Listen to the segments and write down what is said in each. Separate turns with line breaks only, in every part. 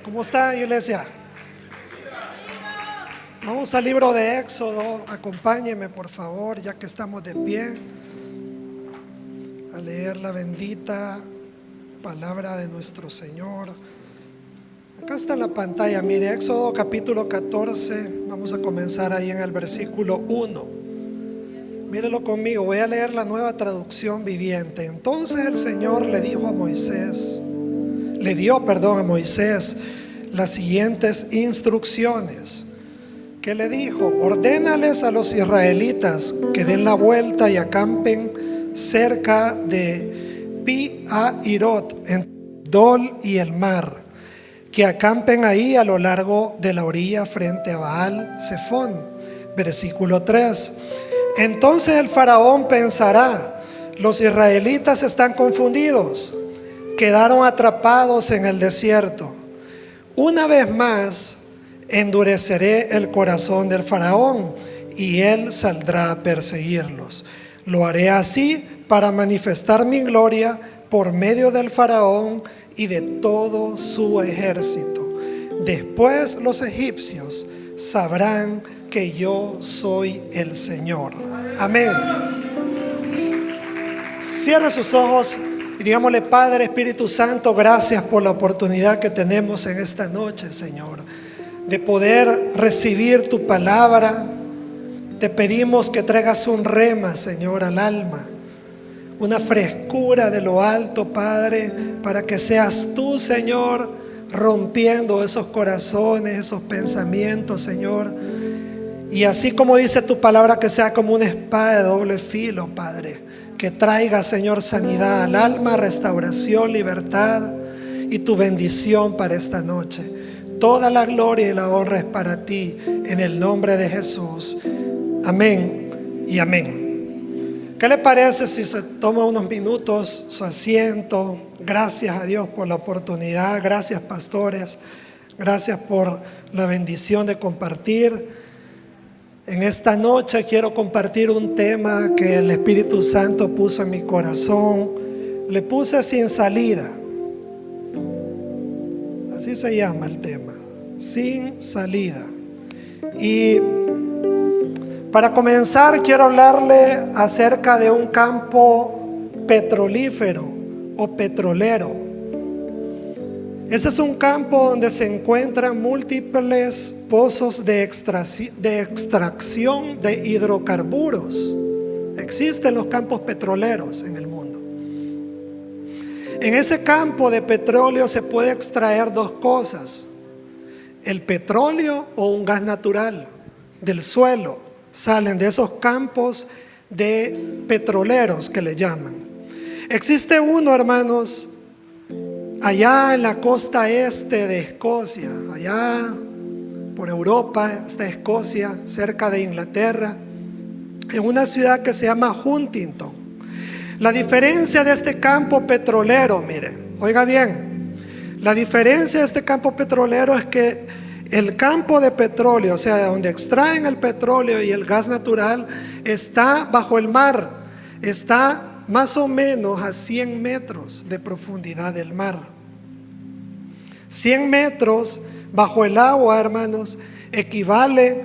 ¿Cómo está, iglesia? Vamos al libro de Éxodo. Acompáñeme, por favor, ya que estamos de pie, a leer la bendita palabra de nuestro Señor. Acá está en la pantalla, mire, Éxodo capítulo 14. Vamos a comenzar ahí en el versículo 1. Mírelo conmigo, voy a leer la Nueva Traducción Viviente. Entonces el Señor le dio a Moisés las siguientes instrucciones. ¿Qué le dijo? Ordénales a los israelitas que den la vuelta y acampen cerca de Pi-Hahirot, en Dol y el mar, que acampen ahí a lo largo de la orilla frente a Baal-Zephón. Versículo 3. Entonces el faraón pensará: los israelitas están confundidos, quedaron atrapados en el desierto. Una vez más endureceré el corazón del faraón y él saldrá a perseguirlos. Lo haré así para manifestar mi gloria por medio del faraón y de todo su ejército. Después los egipcios sabrán que yo soy el Señor. Amén. Cierre sus ojos y digámosle: Padre, Espíritu Santo, gracias por la oportunidad que tenemos en esta noche, Señor, de poder recibir tu palabra. Te pedimos que traigas un rema, Señor, al alma, una frescura de lo alto, Padre, para que seas tú, Señor, rompiendo esos corazones, esos pensamientos, Señor. Y así como dice tu palabra, que sea como una espada de doble filo, Padre, que traiga, Señor, sanidad al alma, restauración, libertad y tu bendición para esta noche. Toda la gloria y la honra es para ti, en el nombre de Jesús. Amén y amén. ¿Qué le parece si se toma unos minutos su asiento? Gracias a Dios por la oportunidad. Gracias, pastores. Gracias por la bendición de compartir. En esta noche quiero compartir un tema que el Espíritu Santo puso en mi corazón. Le puse sin salida. Así se llama el tema, sin salida. Y para comenzar quiero hablarle acerca de un campo petrolífero o petrolero. Ese es un campo donde se encuentran múltiples pozos de extracción de hidrocarburos. Existen los campos petroleros en el mundo. En ese campo de petróleo se puede extraer dos cosas: el petróleo o un gas natural del suelo. Salen de esos campos de petroleros que le llaman. Existe uno, hermanos, allá en la costa este de Escocia, allá por Europa, está Escocia, cerca de Inglaterra, en una ciudad que se llama Huntington. La diferencia de este campo petrolero, mire, oiga bien, la diferencia de este campo petrolero es que el campo de petróleo, o sea, donde extraen el petróleo y el gas natural, está bajo el mar, está más o menos a 100 metros de profundidad del mar. 100 metros bajo el agua, hermanos, equivale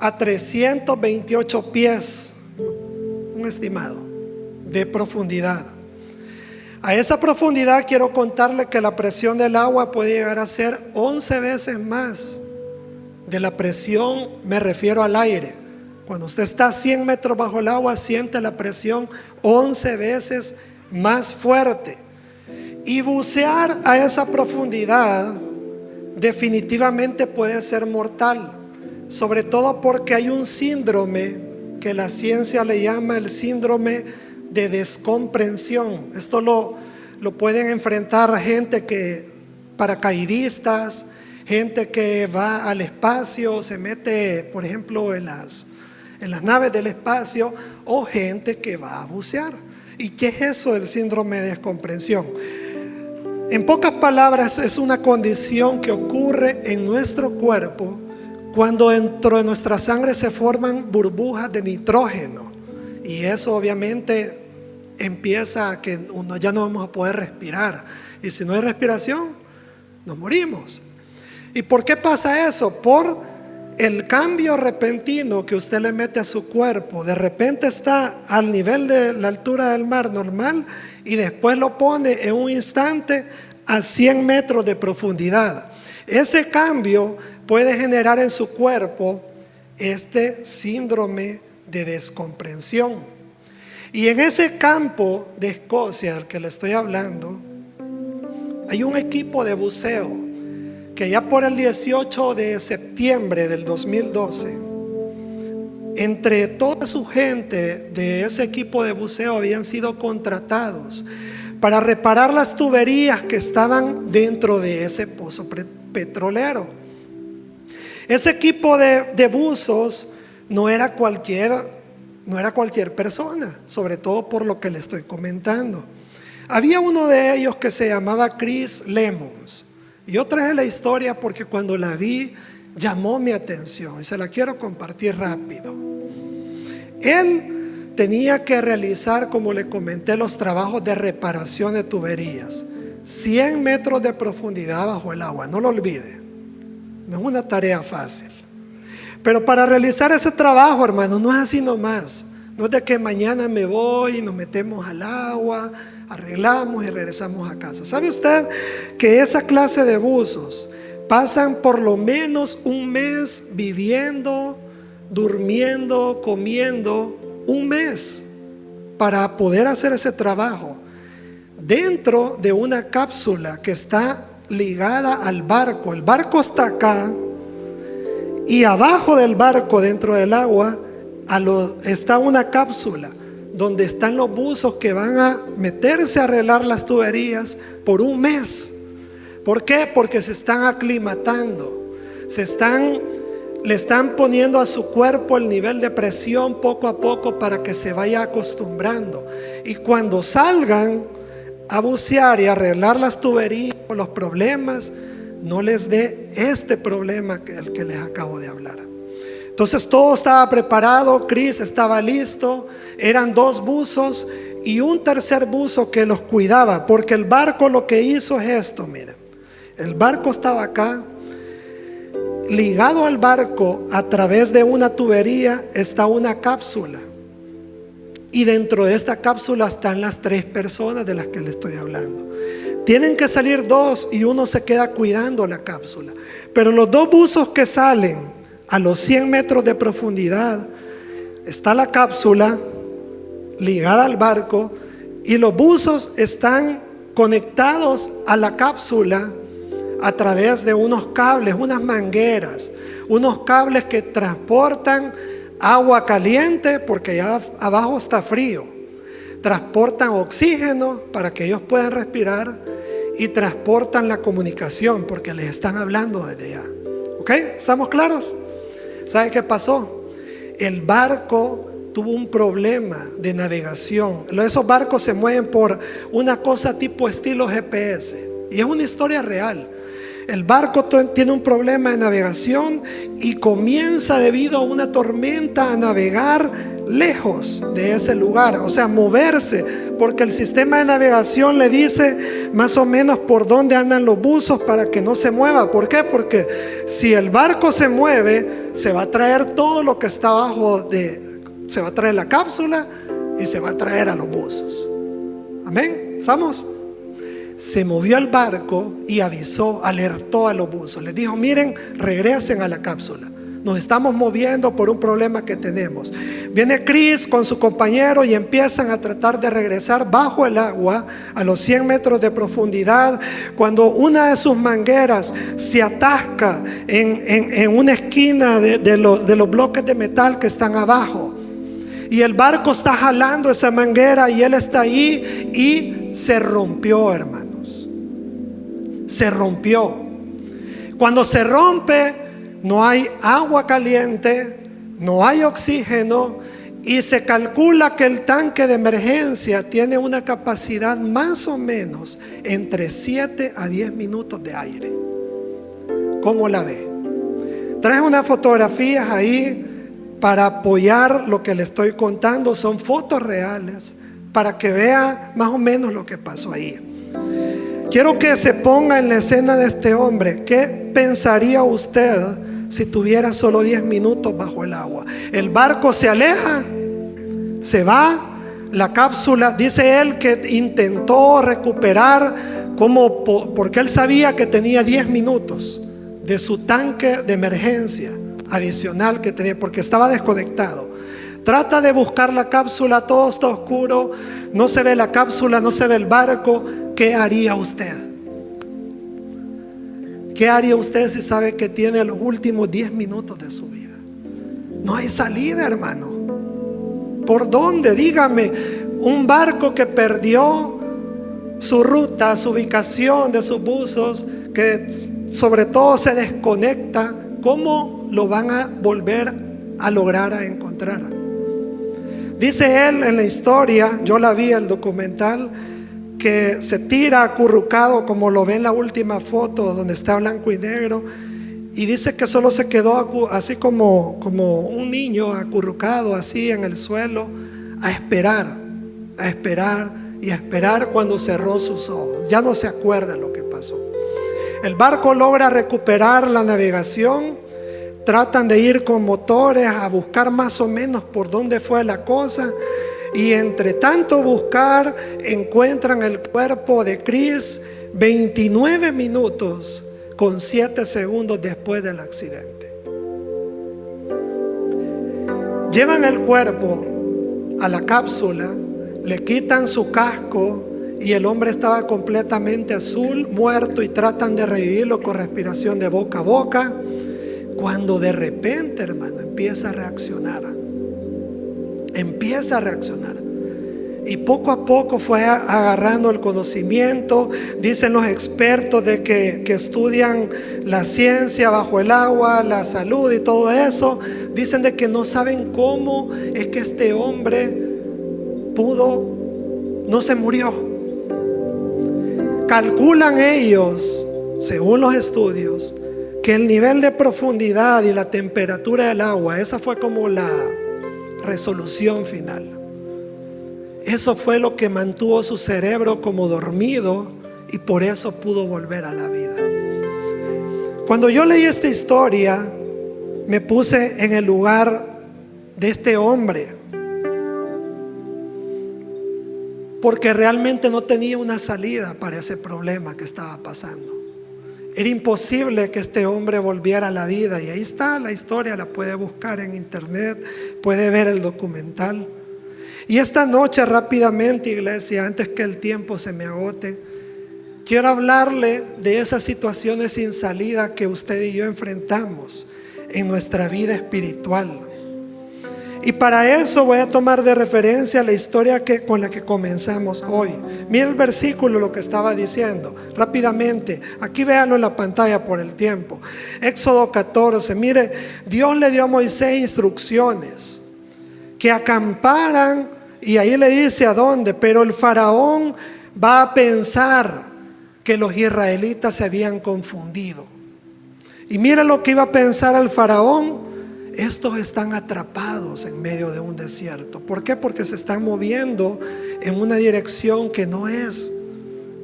a 328 pies, un estimado de profundidad. A esa profundidad quiero contarle que la presión del agua puede llegar a ser 11 veces más de la presión, me refiero al aire. Cuando usted está a 100 metros bajo el agua, siente la presión 11 veces más fuerte. Y bucear a esa profundidad definitivamente puede ser mortal, sobre todo porque hay un síndrome que la ciencia le llama el síndrome de descomprensión. Esto lo pueden enfrentar gente que, paracaidistas, gente que va al espacio, se mete, por ejemplo, en las naves del espacio, o gente que va a bucear. ¿Y qué es eso del síndrome de descomprensión? En pocas palabras, es una condición que ocurre en nuestro cuerpo cuando dentro de nuestra sangre se forman burbujas de nitrógeno, y eso obviamente empieza a que uno ya no vamos a poder respirar, y si no hay respiración nos morimos. ¿Y por qué pasa eso? Por el cambio repentino que usted le mete a su cuerpo. De repente está al nivel de la altura del mar normal y después lo pone en un instante a 100 metros de profundidad. Ese cambio puede generar en su cuerpo este síndrome de descomprensión. Y en ese campo de Escocia al que le estoy hablando, hay un equipo de buceo que ya por el 18 de septiembre del 2012, entre toda su gente de ese equipo de buceo habían sido contratados para reparar las tuberías que estaban dentro de ese pozo petrolero. Ese equipo de buzos no era cualquier persona, sobre todo por lo que le estoy comentando. Había uno de ellos que se llamaba Chris Lemons. Yo traje la historia porque cuando la vi llamó mi atención y se la quiero compartir rápido. Él tenía que realizar, como le comenté, los trabajos de reparación de tuberías. 100 metros de profundidad bajo el agua, no lo olvide. No es una tarea fácil. Pero para realizar ese trabajo, hermano, no es así nomás. No es de que mañana me voy y nos metemos al agua, arreglamos y regresamos a casa. ¿Sabe usted que esa clase de buzos pasan por lo menos un mes viviendo, durmiendo, comiendo, un mes para poder hacer ese trabajo dentro de una cápsula que está ligada al barco? El barco está acá y abajo del barco, dentro del agua, está una cápsula donde están los buzos que van a meterse a arreglar las tuberías por un mes. ¿Por qué? Porque se están aclimatando, le están poniendo a su cuerpo el nivel de presión poco a poco para que se vaya acostumbrando. Y cuando salgan a bucear y arreglar las tuberías o los problemas, no les dé este problema el que les acabo de hablar. Entonces todo estaba preparado, Chris estaba listo, eran 2 buzos y un tercer buzo que los cuidaba, porque el barco lo que hizo es esto, miren, el barco estaba acá, ligado al barco a través de una tubería está una cápsula, y dentro de esta cápsula están las 3 personas de las que le estoy hablando. Tienen que salir 2 y uno se queda cuidando la cápsula, pero los 2 buzos que salen a los 100 metros de profundidad, está la cápsula ligada al barco y los buzos están conectados a la cápsula a través de unos cables, unas mangueras, unos cables que transportan agua caliente porque ya abajo está frío, transportan oxígeno para que ellos puedan respirar y transportan la comunicación porque les están hablando desde allá. ¿Ok? ¿Estamos claros? ¿Sabe qué pasó? El barco tuvo un problema de navegación. Esos barcos se mueven por una cosa tipo estilo GPS y es una historia real. El barco tiene un problema de navegación y comienza, debido a una tormenta, a navegar lejos de ese lugar, o sea, moverse, porque el sistema de navegación le dice más o menos por dónde andan los buzos para que no se mueva. ¿Por qué? Porque si el barco se mueve, se va a traer todo lo que está abajo se va a traer la cápsula y se va a traer a los buzos. Amén, ¿estamos? Se movió el barco y avisó, alertó a los buzos, les dijo: miren, regresen a la cápsula, nos estamos moviendo por un problema que tenemos. Viene Chris con su compañero y empiezan a tratar de regresar bajo el agua a los 100 metros de profundidad, cuando una de sus mangueras se atasca en una esquina de los bloques de metal que están abajo, y el barco está jalando esa manguera y él está ahí y se rompió, hermanos. Se rompió. Cuando se rompe, no hay agua caliente, no hay oxígeno, y se calcula que el tanque de emergencia tiene una capacidad más o menos entre 7 a 10 minutos de aire. ¿Cómo la ve? Traje unas fotografías ahí para apoyar lo que le estoy contando. Son fotos reales para que vea más o menos lo que pasó ahí. Quiero que se ponga en la escena de este hombre. ¿Qué pensaría usted si tuviera solo 10 minutos bajo el agua? El barco se aleja, se va. La cápsula, dice él que intentó recuperar porque él sabía que tenía 10 minutos de su tanque de emergencia adicional que tenía, porque estaba desconectado. Trata de buscar la cápsula, todo está oscuro, no se ve la cápsula, no se ve el barco. ¿Qué haría usted? ¿Qué haría usted si sabe que tiene los últimos 10 minutos de su vida? No hay salida, hermano. ¿Por dónde? Dígame. Un barco que perdió su ruta, su ubicación de sus buzos, que sobre todo se desconecta. ¿Cómo lo van a volver a lograr a encontrar? Dice él en la historia, yo la vi, el documental, que se tira acurrucado, como lo ve en la última foto donde está blanco y negro, y dice que solo se quedó así como un niño acurrucado así en el suelo, a esperar y a esperar. Cuando cerró sus ojos, ya no se acuerda lo que pasó. El barco logra recuperar la navegación, tratan de ir con motores a buscar más o menos por dónde fue la cosa. Y entre tanto buscar, encuentran el cuerpo de Chris 29 minutos con 7 segundos después del accidente. Llevan el cuerpo a la cápsula, le quitan su casco y el hombre estaba completamente azul, muerto, y tratan de revivirlo con respiración de boca a boca, cuando de repente, hermano, empieza a reaccionar. Y poco a poco fue agarrando el conocimiento. Dicen los expertos de que estudian la ciencia bajo el agua, la salud y todo eso, dicen de que no saben cómo es que este hombre no se murió. Calculan ellos, según los estudios, que el nivel de profundidad y la temperatura del agua, esa fue como la resolución final. Eso fue lo que mantuvo su cerebro como dormido, y por eso pudo volver a la vida. Cuando yo leí esta historia, me puse en el lugar de este hombre, porque realmente no tenía una salida para ese problema que estaba pasando. Era imposible que este hombre volviera a la vida. Y ahí está la historia, la puede buscar en internet, puede ver el documental. Y esta noche, rápidamente, iglesia, antes que el tiempo se me agote, quiero hablarle de esas situaciones sin salida que usted y yo enfrentamos en nuestra vida espiritual. Y para eso voy a tomar de referencia la historia con la que comenzamos hoy. Mira el versículo, lo que estaba diciendo rápidamente. Aquí véanlo en la pantalla por el tiempo. Éxodo 14. Mire, Dios le dio a Moisés instrucciones que acamparan, y ahí le dice a dónde. Pero el faraón va a pensar que los israelitas se habían confundido. Y mira lo que iba a pensar el faraón: estos están atrapados en medio de un desierto. ¿Por qué? Porque se están moviendo en una dirección que no es.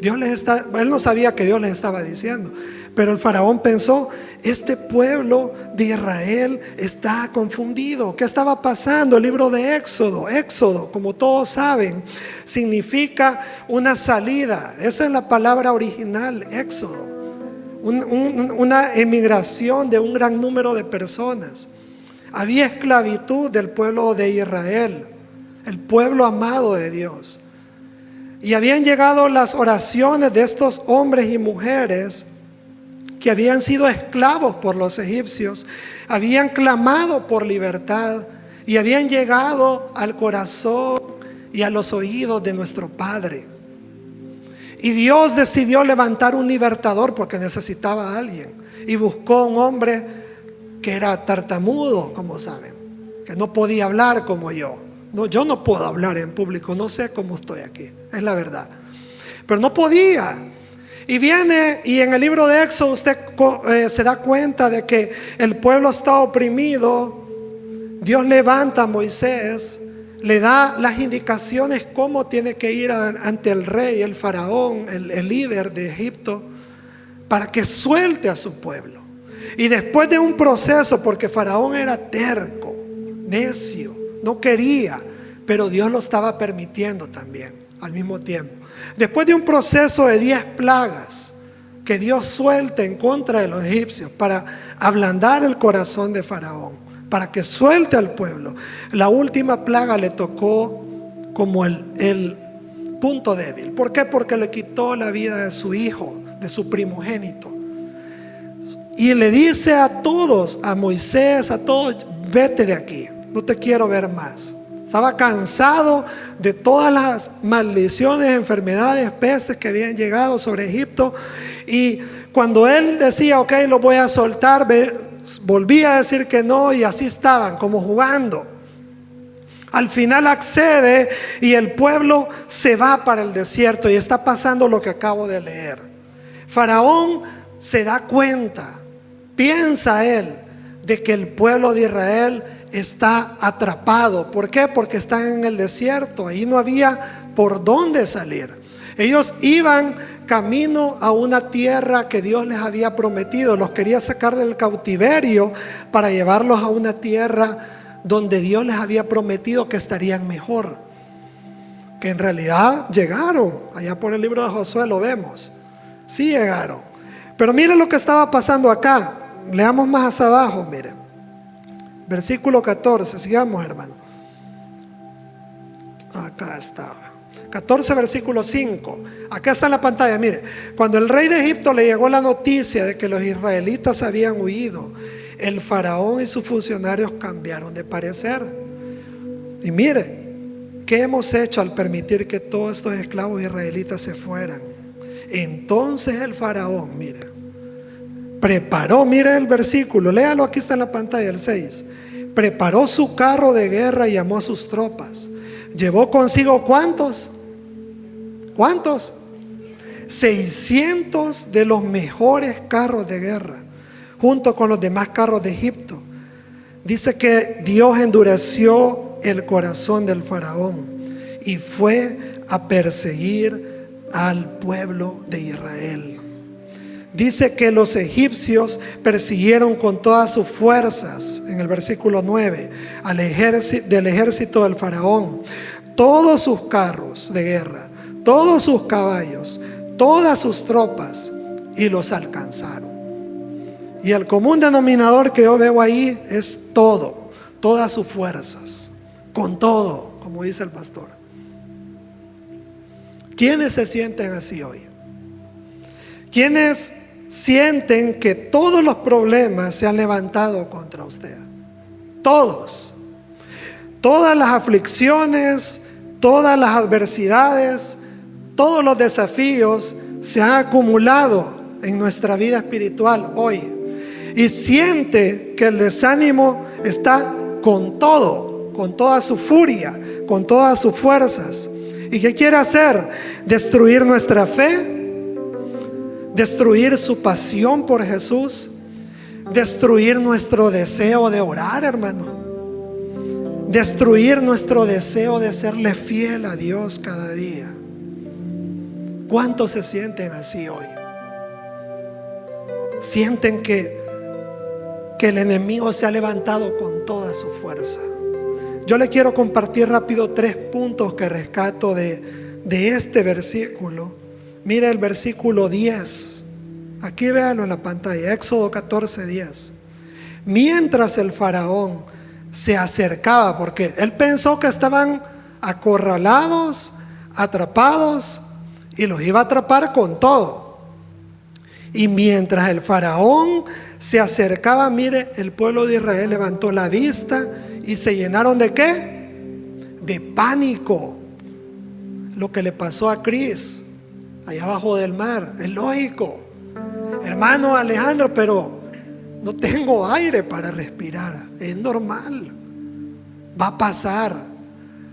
Él no sabía que Dios les estaba diciendo, pero el faraón pensó: este pueblo de Israel está confundido. ¿Qué estaba pasando? El libro de Éxodo, como todos saben, significa una salida. Esa es la palabra original, Éxodo. Una emigración de un gran número de personas. Había esclavitud del pueblo de Israel, el pueblo amado de Dios. Y habían llegado las oraciones de estos hombres y mujeres que habían sido esclavos por los egipcios, habían clamado por libertad y habían llegado al corazón y a los oídos de nuestro Padre. Y Dios decidió levantar un libertador porque necesitaba a alguien, y buscó un hombre que era tartamudo, como saben, que no podía hablar como yo. No, yo no puedo hablar en público, no sé cómo estoy aquí, es la verdad, pero no podía. Y viene, y en el libro de Éxodo usted se da cuenta de que el pueblo está oprimido. Dios levanta a Moisés, le da las indicaciones cómo tiene que ir ante el rey, el faraón, el líder de Egipto, para que suelte a su pueblo. Y después de un proceso, porque faraón era terco, necio, no quería, pero Dios lo estaba permitiendo también al mismo tiempo. Después de un proceso de 10 plagas que Dios suelta en contra de los egipcios para ablandar el corazón de faraón, para que suelte al pueblo, la última plaga le tocó como el punto débil. ¿Por qué? Porque le quitó la vida de su hijo, de su primogénito. Y le dice a todos, a Moisés, a todos: vete de aquí, no te quiero ver más. Estaba cansado de todas las maldiciones, enfermedades, pestes que habían llegado sobre Egipto. Y cuando él decía: ok, lo voy a soltar, volvía a decir que no, y así estaban, como jugando. Al final accede y el pueblo se va para el desierto, y está pasando lo que acabo de leer. Faraón se da cuenta, piensa él, de que el pueblo de Israel está atrapado. ¿Por qué? Porque están en el desierto. Ahí no había por dónde salir. Ellos iban camino a una tierra que Dios les había prometido. Los quería sacar del cautiverio para llevarlos a una tierra donde Dios les había prometido que estarían mejor. Que en realidad llegaron. Allá por el libro de Josué lo vemos. Sí llegaron. Pero miren lo que estaba pasando acá. Leamos más hacia abajo, miren. Versículo 14, sigamos, hermano. Acá está. 14, versículo 5. Acá está en la pantalla, mire. Cuando el rey de Egipto le llegó la noticia de que los israelitas habían huido, el faraón y sus funcionarios cambiaron de parecer. Y mire, ¿qué hemos hecho al permitir que todos estos esclavos israelitas se fueran? Entonces el faraón, mire, preparó, mire el versículo, léalo, aquí está en la pantalla, el 6. Preparó su carro de guerra y llamó a sus tropas. Llevó consigo ¿cuántos? ¿Cuántos? 600 de los mejores carros de guerra, junto con los demás carros de Egipto. Dice que Dios endureció el corazón del faraón y fue a perseguir al pueblo de Israel. Dice que los egipcios persiguieron con todas sus fuerzas, en el versículo 9, del ejército del faraón, todos sus carros de guerra, todos sus caballos, todas sus tropas, y los alcanzaron. Y el común denominador que yo veo ahí es todo, todas sus fuerzas, con todo, como dice el pastor. ¿Quiénes se sienten así hoy? ¿Quiénes sienten que todos los problemas se han levantado contra usted? Todos. Todas las aflicciones, todas las adversidades, todos los desafíos se han acumulado en nuestra vida espiritual hoy. Y siente que el desánimo está con todo, con toda su furia, con todas sus fuerzas. ¿Y qué quiere hacer? Destruir nuestra fe, destruir su pasión por Jesús, destruir nuestro deseo de orar, hermano, destruir nuestro deseo de serle fiel a Dios cada día. ¿Cuántos se sienten así hoy? Sienten que el enemigo se ha levantado con toda su fuerza. Yo le quiero compartir rápido 3 puntos que rescato de este versículo. Mira el versículo 10. Aquí véanlo en la pantalla, Éxodo 14, 10. Mientras el faraón se acercaba, porque él pensó que estaban acorralados, atrapados, y los iba a atrapar con todo. Y mientras el faraón se acercaba, mire, el pueblo de Israel levantó la vista y se llenaron ¿de qué? De pánico. Lo que le pasó a Cris allá abajo del mar, es lógico. Hermano Alejandro, pero no tengo aire para respirar. Es normal, va a pasar.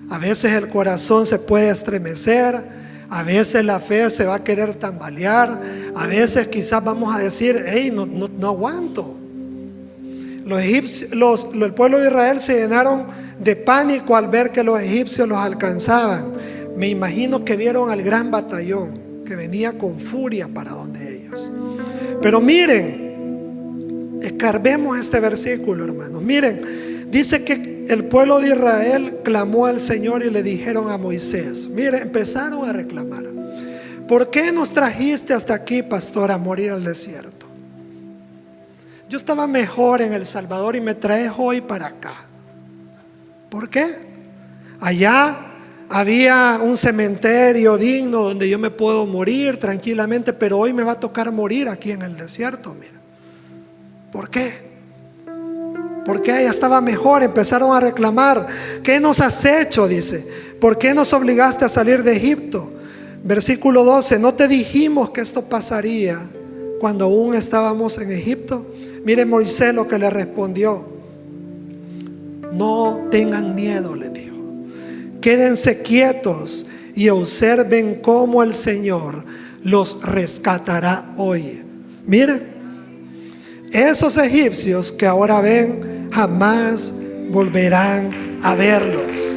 A veces el corazón se puede estremecer, a veces la fe se va a querer tambalear, a veces quizás vamos a decir: hey, no aguanto. El pueblo de Israel se llenaron de pánico al ver que los egipcios los alcanzaban. Me imagino que vieron al gran batallón que venía con furia para donde ellos. Pero miren, escarbemos este versículo, hermanos. Miren, dice que el pueblo de Israel clamó al Señor y le dijeron a Moisés. Miren, empezaron a reclamar: ¿por qué nos trajiste hasta aquí, pastor, a morir al desierto? Yo estaba mejor en El Salvador y me traes hoy para acá. ¿Por qué? Allá había un cementerio digno donde yo me puedo morir tranquilamente, pero hoy me va a tocar morir aquí en el desierto. Mira, ¿por qué? Porque allá estaba mejor. Empezaron a reclamar: ¿qué nos has hecho? Dice, ¿por qué nos obligaste a salir de Egipto? Versículo 12: ¿no te dijimos que esto pasaría cuando aún estábamos en Egipto? Mire Moisés lo que le respondió: no tengan miedo, le dijo. Quédense quietos y observen cómo el Señor los rescatará hoy. Miren, esos egipcios que ahora ven, jamás volverán a verlos.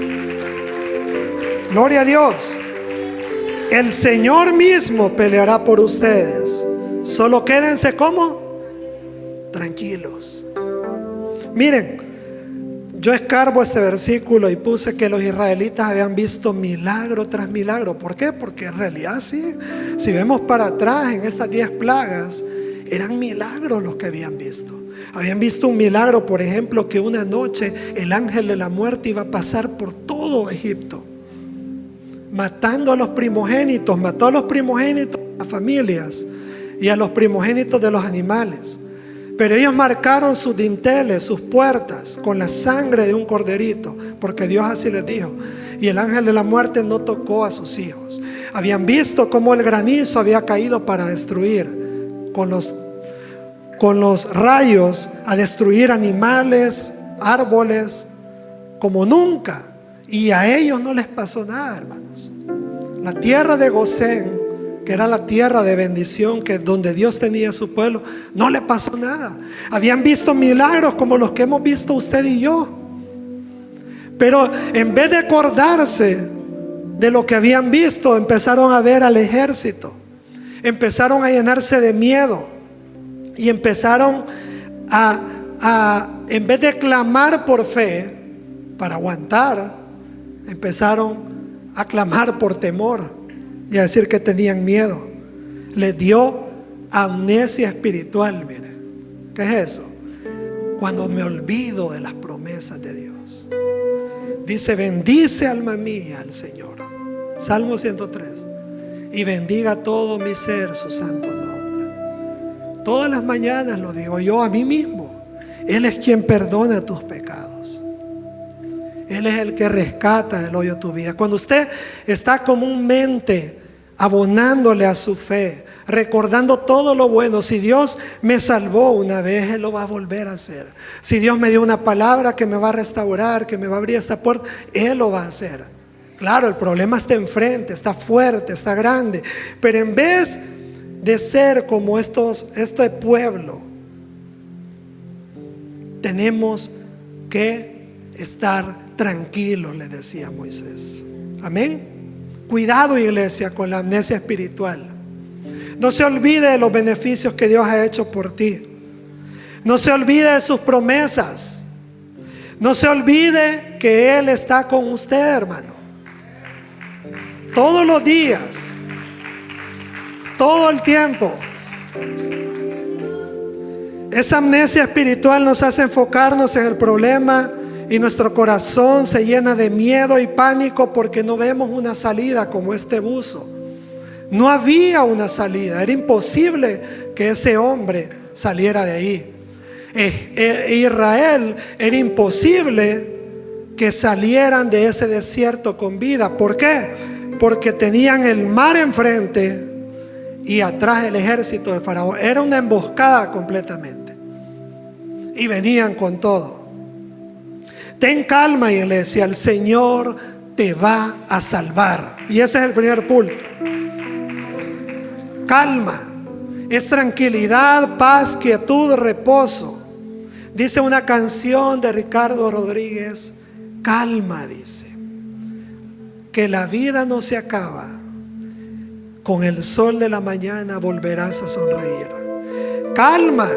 Gloria a Dios. El Señor mismo peleará por ustedes. Solo quédense como tranquilos. Miren, yo escarbo este versículo y puse que los israelitas habían visto milagro tras milagro. ¿Por qué? Porque en realidad sí, si vemos para atrás en estas 10 plagas, eran milagros los que habían visto. Habían visto un milagro, por ejemplo, que una noche el ángel de la muerte iba a pasar por todo Egipto, matando a los primogénitos. Mató a los primogénitos de las familias y a los primogénitos de los animales. Pero ellos marcaron sus dinteles, sus puertas, con la sangre de un corderito, porque Dios así les dijo. Y el ángel de la muerte no tocó a sus hijos. Habían visto cómo el granizo había caído para destruir, con los rayos, a destruir animales, árboles, como nunca. Y a ellos no les pasó nada, hermanos. La tierra de Gosén, que era la tierra de bendición, que donde Dios tenía a su pueblo, no le pasó nada. Habían visto milagros como los que hemos visto usted y yo, pero en vez de acordarse de lo que habían visto, empezaron a ver al ejército, empezaron a llenarse de miedo y empezaron en vez de clamar por fe para aguantar, empezaron a clamar por temor y a decir que tenían miedo. Les dio amnesia espiritual. Mire, ¿qué es eso? Cuando me olvido de las promesas de Dios. Dice: bendice alma mía al Señor. Salmo 103. Y bendiga todo mi ser su santo nombre. Todas las mañanas lo digo yo a mí mismo. Él es quien perdona tus pecados. Él es el que rescata del hoyo tu vida. Cuando usted está comúnmente abonándole a su fe, recordando todo lo bueno, si Dios me salvó una vez, Él lo va a volver a hacer. Si Dios me dio una palabra que me va a restaurar, que me va a abrir esta puerta, Él lo va a hacer. Claro, el problema está enfrente, está fuerte, está grande, pero en vez de ser como este pueblo, tenemos que estar tranquilos, le decía Moisés. Amén. Cuidado, iglesia, con la amnesia espiritual. No se olvide de los beneficios que Dios ha hecho por ti. No se olvide de sus promesas. No se olvide que Él está con usted, hermano. Todos los días, todo el tiempo. Esa amnesia espiritual nos hace enfocarnos en el problema y nuestro corazón se llena de miedo y pánico porque no vemos una salida como este buzo. No había una salida, era imposible que ese hombre saliera de ahí. Israel, era imposible que salieran de ese desierto con vida. ¿Por qué? Porque tenían el mar enfrente y atrás el ejército de Faraón. Era una emboscada completamente y venían con todo. Ten calma, iglesia, el Señor te va a salvar. Y ese es el primer punto. Calma es tranquilidad, paz, quietud, reposo. Dice una canción de Ricardo Rodríguez: calma, dice, que la vida no se acaba. Con el sol de la mañana volverás a sonreír. Calma,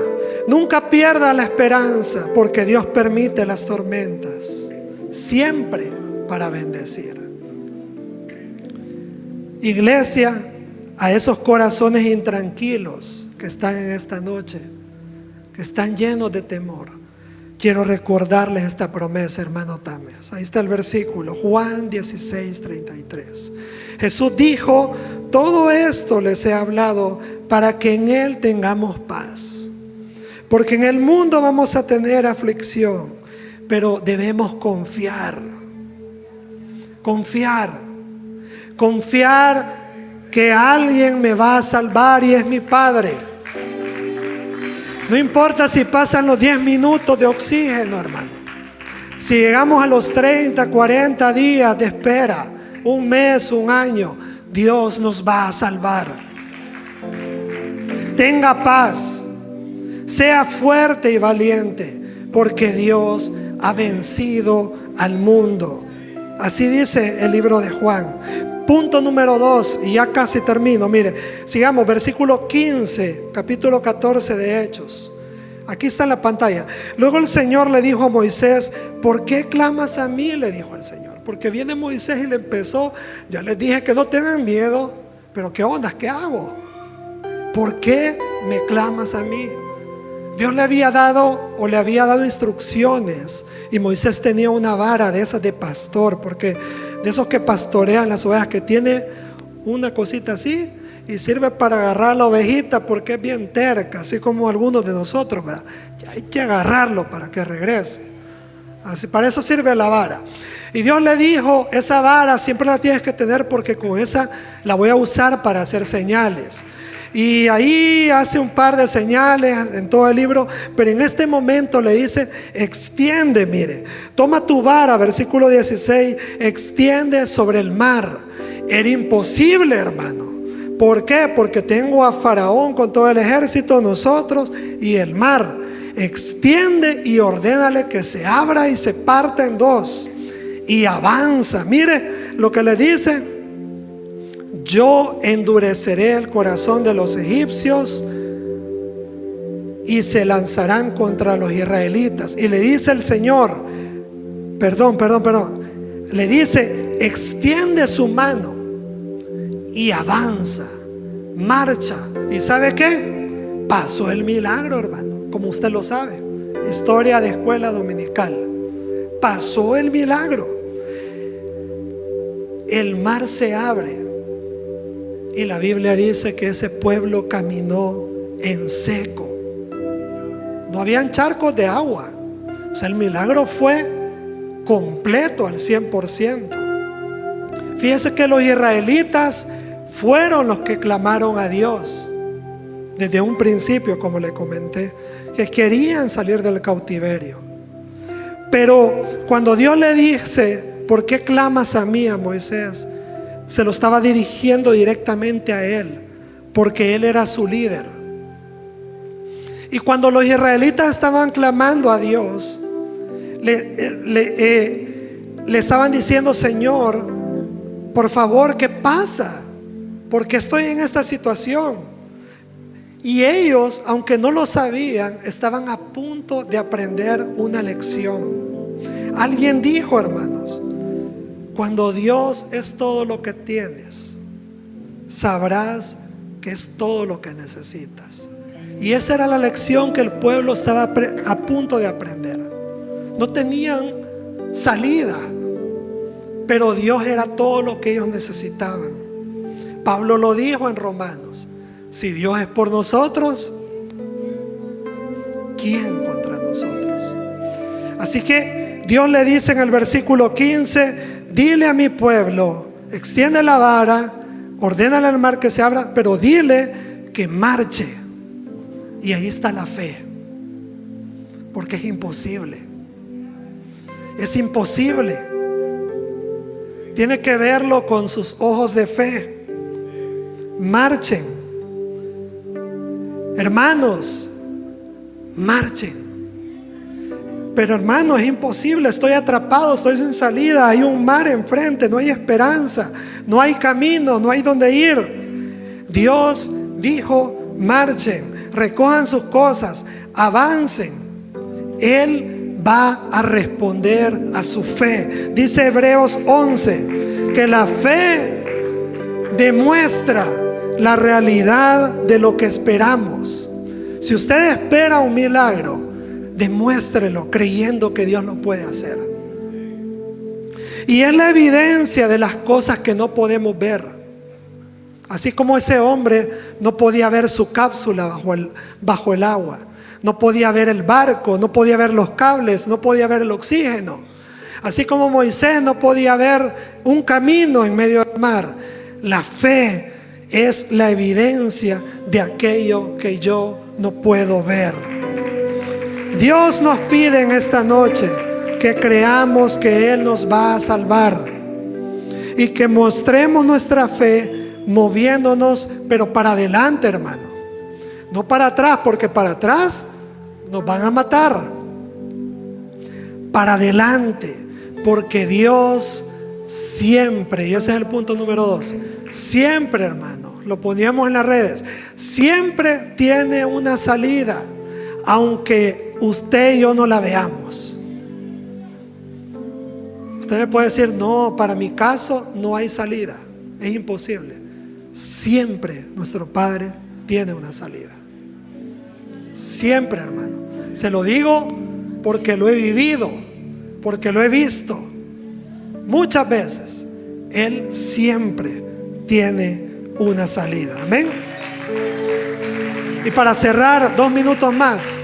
nunca pierdas la esperanza, porque Dios permite las tormentas, siempre para bendecir. Iglesia, a esos corazones intranquilos que están en esta noche, que están llenos de temor, quiero recordarles esta promesa, hermano Tames. Ahí está el versículo, Juan 16:33. Jesús dijo: todo esto les he hablado para que en Él tengamos paz. Porque en el mundo vamos a tener aflicción, pero debemos confiar. Confiar que alguien me va a salvar y es mi Padre. No importa si pasan los 10 minutos de oxígeno, hermano. Si llegamos a los 30, 40 días de espera, un mes, un año, Dios nos va a salvar. Tenga paz, sea fuerte y valiente, porque Dios ha vencido al mundo. Así dice el libro de Juan. Punto número 2, y ya casi termino. Mire, sigamos, versículo 15, capítulo 14 de Hechos. Aquí está en la pantalla. Luego el Señor le dijo a Moisés: ¿por qué clamas a mí?, le dijo el Señor. Porque viene Moisés y le empezó: ya les dije que no tengan miedo, pero ¿qué onda? ¿Qué hago? ¿Por qué me clamas a mí? Dios le había dado instrucciones, y Moisés tenía una vara de esas de pastor, porque de esos que pastorean las ovejas, que tiene una cosita así y sirve para agarrar a la ovejita, porque es bien terca, así como algunos de nosotros, ¿verdad? Y hay que agarrarlo para que regrese. Así, para eso sirve la vara. Y Dios le dijo: esa vara siempre la tienes que tener, porque con esa la voy a usar para hacer señales. Y ahí hace un par de señales en todo el libro, pero en este momento le dice: extiende, mire, toma tu vara, versículo 16, extiende sobre el mar. Era imposible, hermano. ¿Por qué? Porque tengo a Faraón con todo el ejército, nosotros y el mar. Extiende y ordénale que se abra y se parta en dos, y avanza. Mire lo que le dice: yo endureceré el corazón de los egipcios y se lanzarán contra los israelitas. Y le dice el Señor, le dice: extiende su mano y avanza, marcha. ¿Y sabe qué? Pasó el milagro, hermano, como usted lo sabe, historia de escuela dominical. Pasó el milagro. El mar se abre, y la Biblia dice que ese pueblo caminó en seco. No habían charcos de agua. O sea, el milagro fue completo al 100%. Fíjese que los israelitas fueron los que clamaron a Dios desde un principio, como le comenté, que querían salir del cautiverio. Pero cuando Dios le dice: ¿por qué clamas a mí?, a Moisés, se lo estaba dirigiendo directamente a él, porque él era su líder. Y cuando los israelitas estaban clamando a Dios, le estaban diciendo: Señor, por favor, ¿qué pasa? Porque estoy en esta situación. Y ellos, aunque no lo sabían, estaban a punto de aprender una lección. Alguien dijo, hermanos: cuando Dios es todo lo que tienes, sabrás que es todo lo que necesitas. Y esa era la lección que el pueblo estaba a punto de aprender. No tenían salida, pero Dios era todo lo que ellos necesitaban. Pablo lo dijo en Romanos: si Dios es por nosotros, ¿quién contra nosotros? Así que Dios le dice en el versículo 15: dile a mi pueblo, extiende la vara, ordénale al mar que se abra, pero dile que marche. Y ahí está la fe, porque es imposible. Es imposible. Tiene que verlo con sus ojos de fe. Marchen, hermanos, marchen. Pero hermano, es imposible, estoy atrapado, estoy sin salida, hay un mar enfrente, no hay esperanza, no hay camino, no hay dónde ir. Dios dijo: marchen, recojan sus cosas, avancen. Él va a responder a su fe. Dice Hebreos 11 que la fe demuestra la realidad de lo que esperamos. Si usted espera un milagro, demuéstrelo creyendo que Dios lo puede hacer. Y es la evidencia de las cosas que no podemos ver. Así como ese hombre no podía ver su cápsula bajo el agua, no podía ver el barco, no podía ver los cables, no podía ver el oxígeno. Así como Moisés no podía ver un camino en medio del mar. La fe es la evidencia de aquello que yo no puedo ver. Dios nos pide en esta noche que creamos que Él nos va a salvar y que mostremos nuestra fe moviéndonos, pero para adelante, hermano, no para atrás, porque para atrás nos van a matar. Para adelante, porque Dios siempre, y ese es el punto número 2, siempre, hermano, lo poníamos en las redes, siempre tiene una salida, aunque usted y yo no la veamos. Usted me puede decir: no, para mi caso no hay salida, es imposible. Siempre nuestro Padre tiene una salida. Siempre, hermano. Se lo digo porque lo he vivido, porque lo he visto muchas veces. Él siempre tiene una salida. Amén. Y para cerrar, 2 minutos más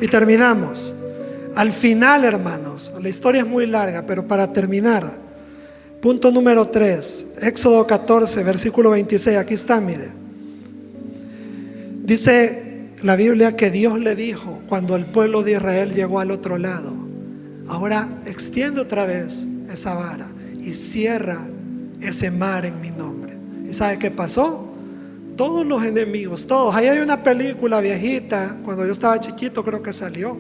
y terminamos. Al final, hermanos, la historia es muy larga, pero para terminar, punto número 3, Éxodo 14, versículo 26. Aquí está, mire. Dice la Biblia que Dios le dijo cuando el pueblo de Israel llegó al otro lado: ahora extiende otra vez esa vara y cierra ese mar en mi nombre. ¿Y sabe qué pasó? Todos los enemigos, todos. Ahí hay una película viejita, cuando yo estaba chiquito creo que salió,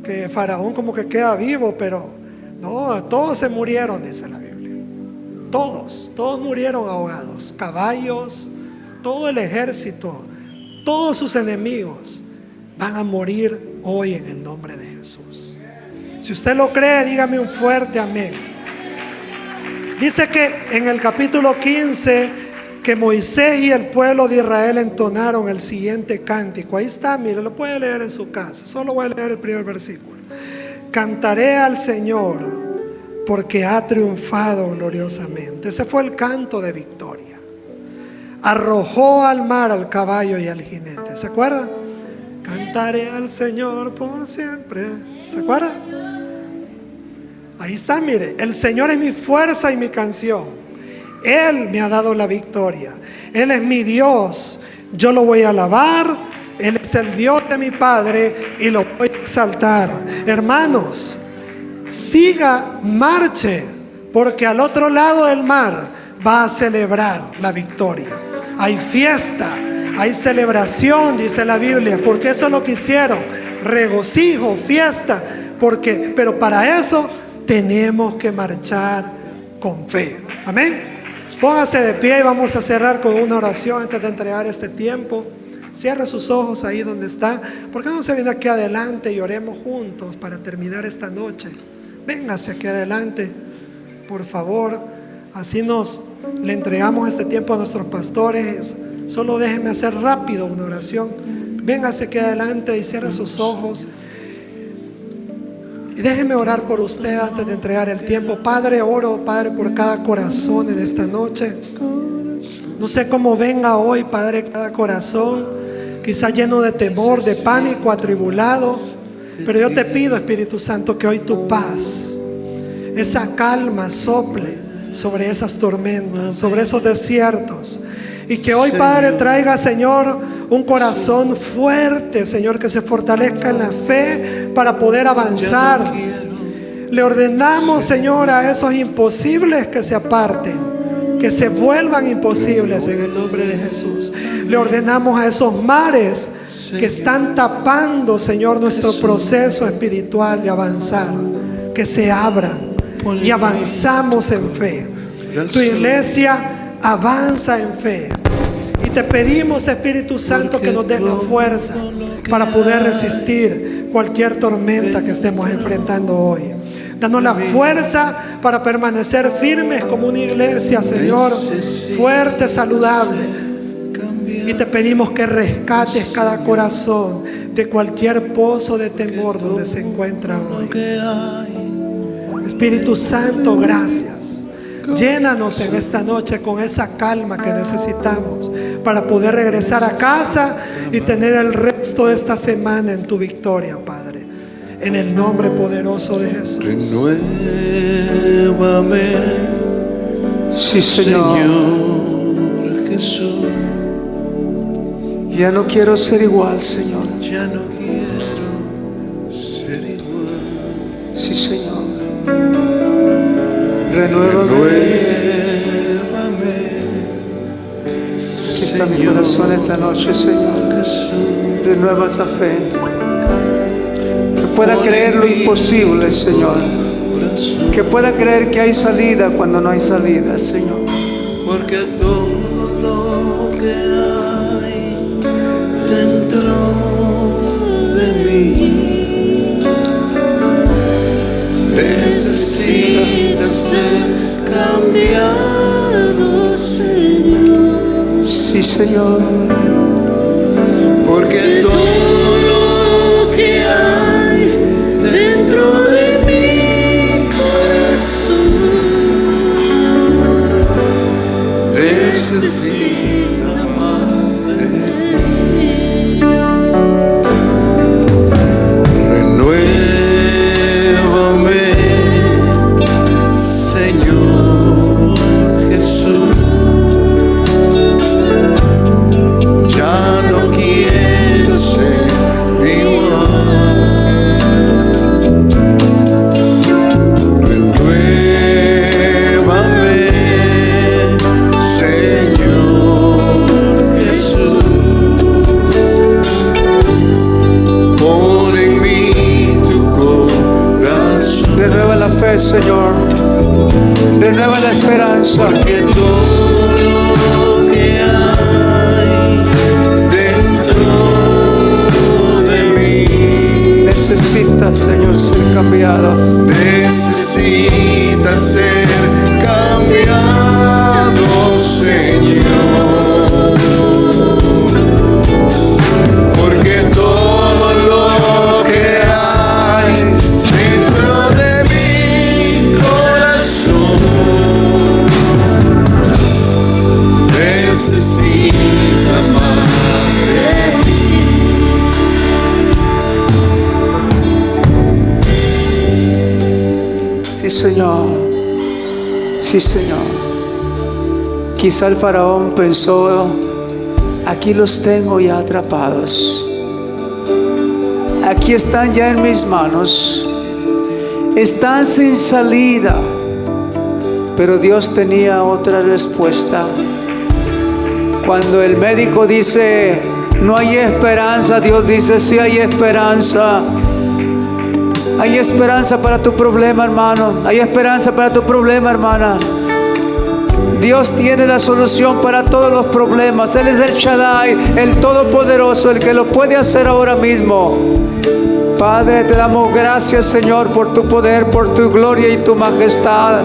que Faraón como que queda vivo, pero no, todos se murieron, dice la Biblia. Todos murieron ahogados. Caballos, todo el ejército, todos sus enemigos van a morir hoy en el nombre de Jesús. Si usted lo cree, dígame un fuerte amén. Dice que en el capítulo 15 que Moisés y el pueblo de Israel entonaron el siguiente cántico. Ahí está, mire, lo puede leer en su casa. Solo voy a leer el primer versículo. Cantaré al Señor porque ha triunfado gloriosamente. Ese fue el canto de victoria. Arrojó al mar al caballo y al jinete. ¿Se acuerdan? Cantaré al Señor por siempre. ¿Se acuerdan? Ahí está, mire, el Señor es mi fuerza y mi canción. Él me ha dado la victoria. Él es mi Dios. Yo lo voy a alabar. Él es el Dios de mi Padre y lo voy a exaltar. Hermanos, siga, marche, porque al otro lado del mar va a celebrar la victoria. Hay fiesta, hay celebración, dice la Biblia, porque eso es lo que hicieron. Regocijo, fiesta, pero para eso tenemos que marchar con fe. Amén. Póngase de pie y vamos a cerrar con una oración antes de entregar este tiempo. Cierre sus ojos ahí donde está. ¿Por qué no se viene aquí adelante y oremos juntos para terminar esta noche? Véngase aquí adelante, por favor. Así le entregamos este tiempo a nuestros pastores. Solo déjeme hacer rápido una oración. Véngase aquí adelante y cierre sus ojos. Y déjeme orar por usted antes de entregar el tiempo. Padre, oro, Padre, por cada corazón en esta noche. No sé cómo venga hoy, Padre, cada corazón, quizá lleno de temor, de pánico, atribulado. Pero yo te pido, Espíritu Santo, que hoy tu paz, esa calma sople sobre esas tormentas, sobre esos desiertos. Y que hoy, Padre, traiga, Señor, un corazón fuerte, Señor, que se fortalezca en la fe para poder avanzar. Le ordenamos, Señor, a esos imposibles que se aparten que se vuelvan imposibles en el nombre de Jesús. Le ordenamos a esos mares que están tapando, Señor, nuestro proceso espiritual de avanzar, que se abran y avanzamos en fe. Tu iglesia avanza en fe. Y te pedimos, Espíritu Santo, que nos des la fuerza para poder resistir cualquier tormenta que estemos enfrentando hoy. Danos la fuerza para permanecer firmes como una iglesia, Señor, fuerte, saludable. Y te pedimos que rescates cada corazón de cualquier pozo de temor donde se encuentra hoy. Espíritu Santo, gracias. Llénanos en esta noche con esa calma que necesitamos para poder regresar a casa y tener el resto de esta semana en tu victoria, Padre. En el nombre poderoso de Jesús.
Renuévame,
Sí, Señor.
Señor Jesús.
Ya no quiero ser igual, Señor.
Ya no quiero ser igual.
Sí, Señor. Renuévame.
Renuévame,
Aquí está mi corazón esta noche, Señor.
Jesús.
Renueva esa fe. Que pueda creer lo imposible, Señor. Que pueda creer que hay salida cuando no hay salida, Señor.
Porque todo lo que hay dentro de mí necesita ser cambiado, Señor.
Sí, Señor.
Porque todo lo que hay dentro de mi corazón necesita más de ti. Renuévame, Señor Jesús. Ya no quiero ser igual. Renuévame, Señor Jesús. Pon en mí tu corazón.
Renueva la fe, Señor. Renueva la esperanza.
Porque todo lo que hay dentro de mí
Necesita, Señor, ser cambiado.
necesita ser cambiado, Señor. Porque todo lo que hay dentro de mi corazón necesita más de ti.
Sí, Señor. Sí, Señor. Quizá el faraón pensó: aquí los tengo ya atrapados. Aquí están ya en mis manos. Están sin salida. Pero Dios tenía otra respuesta. Cuando el médico dice: no hay esperanza, Dios dice: sí hay esperanza. Hay esperanza para tu problema, hermano. Hay esperanza para tu problema, hermana. Dios tiene la solución para todos los problemas. Él es el Shaddai, el Todopoderoso, el que lo puede hacer ahora mismo. Padre, te damos gracias, Señor, por tu poder, por tu gloria y tu majestad.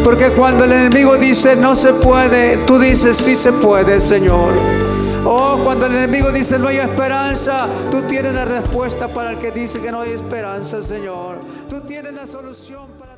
Porque cuando el enemigo dice no se puede, tú dices sí se puede, Señor. Oh, cuando el enemigo dice no hay esperanza, tú tienes la respuesta para el que dice que no hay esperanza, Señor. Tú tienes la solución para